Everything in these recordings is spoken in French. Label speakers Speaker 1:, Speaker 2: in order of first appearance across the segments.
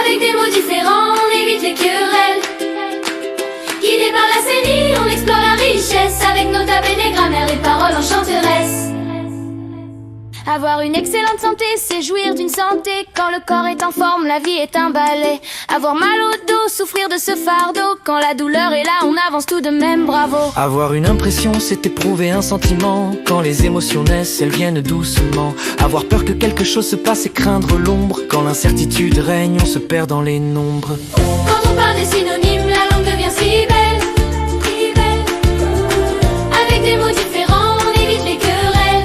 Speaker 1: Avec des mots différents, on évite les querelles. Guidé par la CENI, on explore la richesse. Avec nos tablettes et grammaires, les paroles enchanteresses. Avoir une excellente santé, c'est jouir d'une santé. Quand le corps est en forme, la vie est un ballet. Avoir mal au dos, souffrir de ce fardeau. Quand la douleur est là, on avance tout de même, bravo.
Speaker 2: Avoir une impression, c'est éprouver un sentiment. Quand les émotions naissent, elles viennent doucement. Avoir peur que quelque chose se passe et craindre l'ombre. Quand l'incertitude règne, on se perd dans les nombres.
Speaker 1: Quand on parle des synonymes, la langue devient si belle, si belle. Avec des mots différents, on évite les querelles,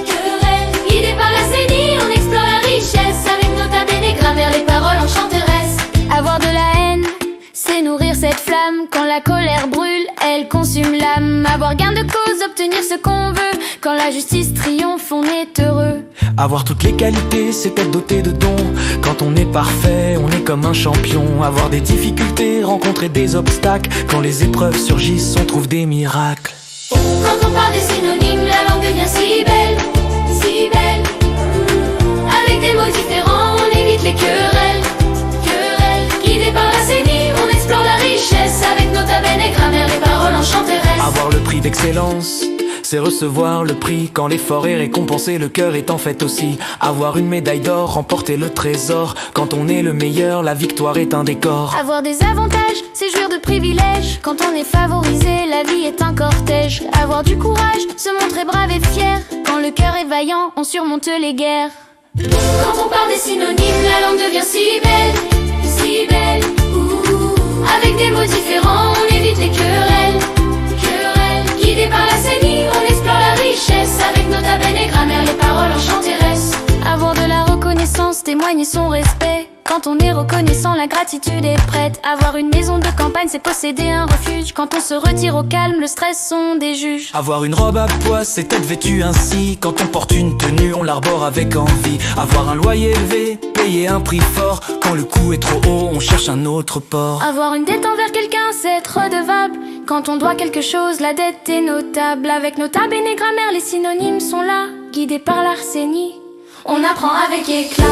Speaker 1: querelles. Guidé par la CENI, on explore la richesse. Avec nos tablettes et grammaires, les paroles enchanteresses. Avoir de la haine, c'est nourrir cette flamme. Quand la colère brûle, elle consume l'âme. Avoir gain de cause, obtenir ce qu'on veut. Quand la justice triomphe, on est heureux.
Speaker 2: Avoir toutes les qualités, c'est être doté de dons. Quand on est parfait, on est comme un champion. Avoir des difficultés, rencontrer des obstacles. Quand les épreuves surgissent, on trouve des miracles.
Speaker 1: Quand on parle des synonymes, la langue devient si belle, si belle. Avec des mots différents, on évite les querelles, querelles. Guidé par la CENI, on explore la richesse. Avec nos tablettes et grammaires, les paroles enchanteresses.
Speaker 2: Avoir le prix d'excellence, c'est recevoir le prix. Quand l'effort est récompensé, le cœur est en fête aussi. Avoir une médaille d'or, remporter le trésor. Quand on est le meilleur, la victoire est un décor.
Speaker 1: Avoir des avantages, c'est jouir de privilèges. Quand on est favorisé, la vie est un cortège. Avoir du courage, se montrer brave et fier. Quand le cœur est vaillant, on surmonte les guerres. Quand on parle des synonymes, la langue devient si belle, si belle. Ouh. Avec des mots différents, on évite les querelles, querelles. Guidé par la CENI, on explore la richesse. Avec nos tablettes et grammaires, les paroles enchanteresses. Avoir de la reconnaissance, témoigner son respect. Quand on est reconnaissant, la gratitude est prête. Avoir une maison de campagne, c'est posséder un refuge. Quand on se retire au calme, le stress sont des juges.
Speaker 2: Avoir une robe à pois, c'est être vêtu ainsi. Quand on porte une tenue, on l'arbore avec envie. Avoir un loyer élevé, payer un prix fort. Quand le coût est trop haut, on cherche un autre port.
Speaker 1: Avoir une dette envers quelqu'un, c'est être redevable. Quand on doit quelque chose, la dette est notable. Avec nos tables et grammaires, les synonymes sont là. Guidés par la CENI, on apprend avec éclat.